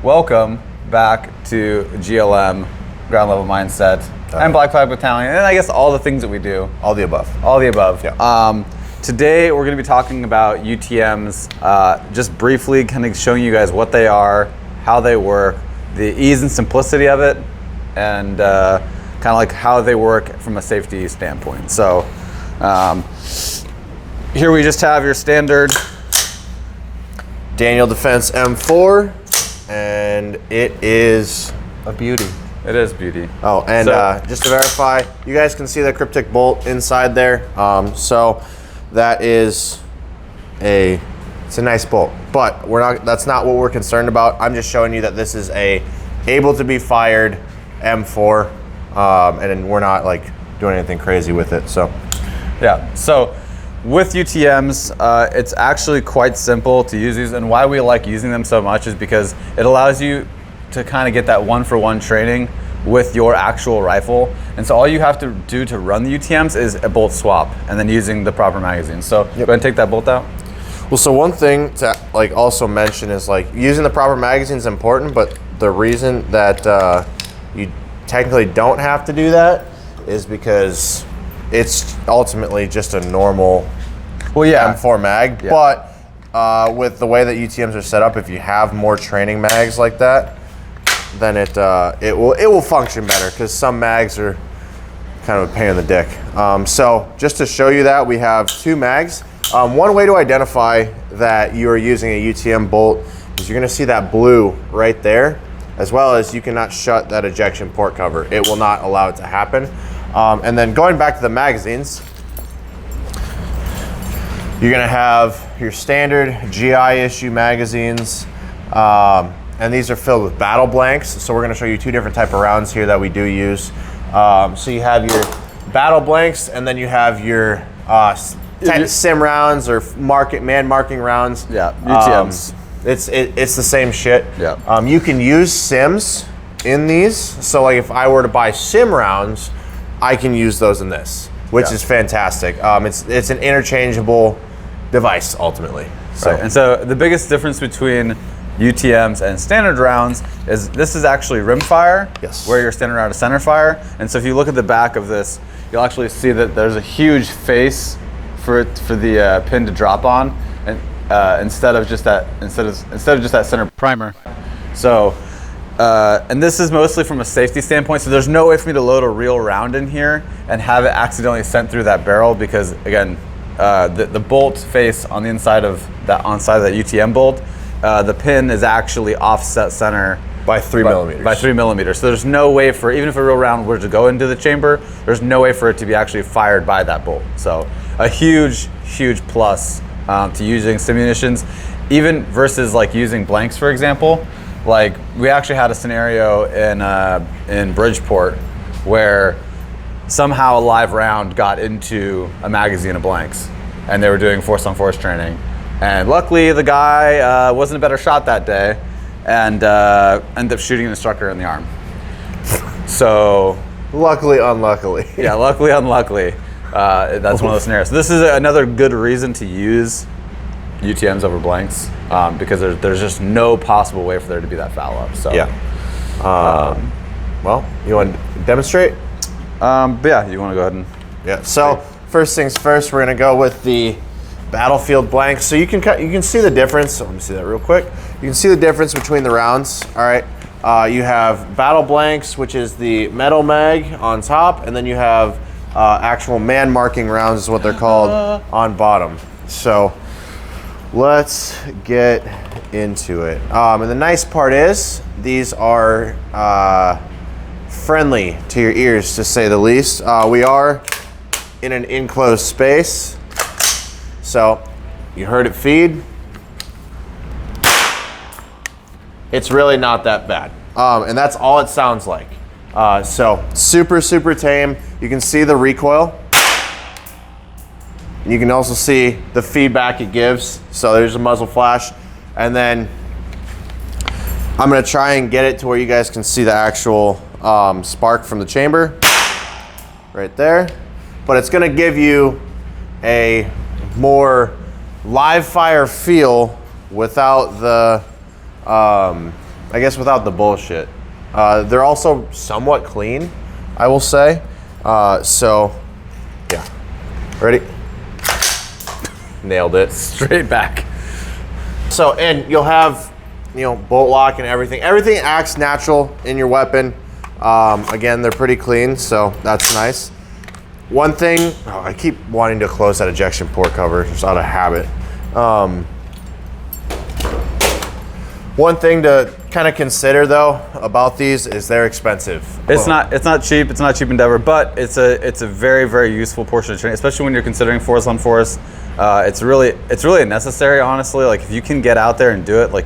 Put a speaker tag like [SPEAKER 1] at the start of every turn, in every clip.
[SPEAKER 1] Welcome back to GLM, Ground Level Mindset, and Black Flag Battalion, and I guess all the things that we do.
[SPEAKER 2] All the above.
[SPEAKER 1] All the above.
[SPEAKER 2] Yeah.
[SPEAKER 1] Today we're going to be talking about UTMs, just briefly kind of showing you guys what they are, how they work, the ease and simplicity of it, and kind of like how they work from a safety standpoint. So here we just have your standard
[SPEAKER 2] Daniel Defense M4, and it is a beauty.
[SPEAKER 1] It is beauty.
[SPEAKER 2] Oh, and just to verify, you guys can see the cryptic bolt inside there. So that is it's a nice bolt, but that's not what we're concerned about. I'm just showing you that this is able to be fired M4, and we're not like doing anything crazy with it. So
[SPEAKER 1] yeah. So with UTMs, it's actually quite simple to use these, and why we like using them so much is because it allows you to kind of get that one-for-one training with your actual rifle. And so all you have to do to run the UTMs is a bolt swap, and then using the proper magazine. So go ahead and take that bolt out.
[SPEAKER 2] Well, so one thing to also mention is using the proper magazine is important, but the reason that you technically don't have to do that is because it's ultimately just a normal M4 mag. Yeah. But with the way that UTMs are set up, if you have more training mags like that, then it will function better, because some mags are kind of a pain in the dick. So just to show you that, we have two mags. One way to identify that you are using a UTM bolt is you're going to see that blue right there, as well as you cannot shut that ejection port cover. It will not allow it to happen. And then going back to the magazines, you're going to have your standard GI issue magazines, and these are filled with battle blanks. So we're going to show you two different type of rounds here that we do use. So you have your battle blanks, and then you have your sim rounds or man marking rounds.
[SPEAKER 1] Yeah, UTMs.
[SPEAKER 2] It's the same shit.
[SPEAKER 1] Yeah.
[SPEAKER 2] You can use sims in these. So if I were to buy sim rounds, I can use those in this, which is fantastic. It's an interchangeable device ultimately. So.
[SPEAKER 1] Right. And so the biggest difference between UTMs and standard rounds is this is actually rimfire, where your standard round is center fire. And so if you look at the back of this, you'll actually see that there's a huge face for the pin to drop on, and instead of just that center primer. So. And this is mostly from a safety standpoint, so there's no way for me to load a real round in here and have it accidentally sent through that barrel, because again, the bolt face on the inside of that UTM bolt, the pin is actually offset center
[SPEAKER 2] by 3 millimeters.
[SPEAKER 1] By 3 millimeters. So there's no way for, even if a real round were to go into the chamber, there's no way for it to be actually fired by that bolt. So a huge plus to using sim munitions, even versus using blanks, for example. We actually had a scenario in Bridgeport where somehow a live round got into a magazine of blanks, and they were doing force-on-force training. And luckily, the guy wasn't a better shot that day, and ended up shooting an instructor in the arm. So,
[SPEAKER 2] luckily, unluckily.
[SPEAKER 1] Yeah, luckily, unluckily. That's one of those scenarios. So this is another good reason to use UTMs over blanks, because there's just no possible way for there to be that foul up. So
[SPEAKER 2] yeah. Well, you want to demonstrate?
[SPEAKER 1] But yeah, you want to go ahead and
[SPEAKER 2] So first things first, we're gonna go with the battlefield blanks. So you can see the difference. So let me see that real quick. You can see the difference between the rounds. All right. You have battle blanks, which is the metal mag on top, and then you have actual man marking rounds, is what they're called, on bottom. So let's get into it. And the nice part is these are friendly to your ears, to say the least. We are in an enclosed space, so you heard it feed. It's really not that bad, and that's all it sounds like. So super tame. You can see the recoil. You can also see the feedback it gives. So there's a muzzle flash. And then I'm gonna try and get it to where you guys can see the actual spark from the chamber right there. But it's gonna give you a more live fire feel without the I guess without the bullshit. They're also somewhat clean, I will say. So, yeah. Ready? Nailed it.
[SPEAKER 1] Straight back.
[SPEAKER 2] So, and you'll have, you know, bolt lock and everything. Everything acts natural in your weapon. Again, they're pretty clean, so that's nice. One thing, I keep wanting to close that ejection port cover just out of habit. One thing to kind of consider though about these is they're expensive.
[SPEAKER 1] It's not cheap. It's not a cheap endeavor, but it's a very, very useful portion of training, especially when you're considering force on force. It's really necessary, honestly. Like if you can get out there and do it, like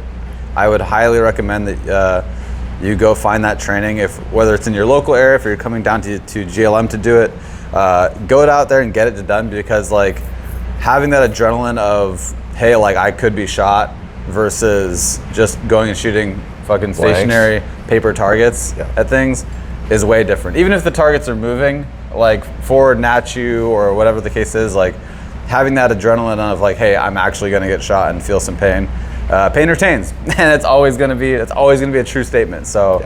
[SPEAKER 1] I would highly recommend that you go find that training. If whether it's in your local area, if you're coming down to GLM to do it, go out there and get it done, because like having that adrenaline of, hey, like I could be shot, versus just going and shooting fucking stationary paper targets at things is way different. Even if the targets are moving like forward and at you or whatever the case is, like having that adrenaline of like, hey, I'm actually going to get shot and feel some pain. Pain retains, and it's always going to be a true statement. So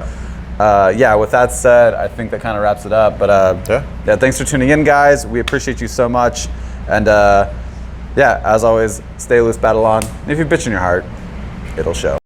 [SPEAKER 1] yeah, with that said, I think that kind of wraps it up. But yeah, thanks for tuning in, guys. We appreciate you so much. And yeah, as always, stay loose, battle on. And if you bitch in your heart, it'll show.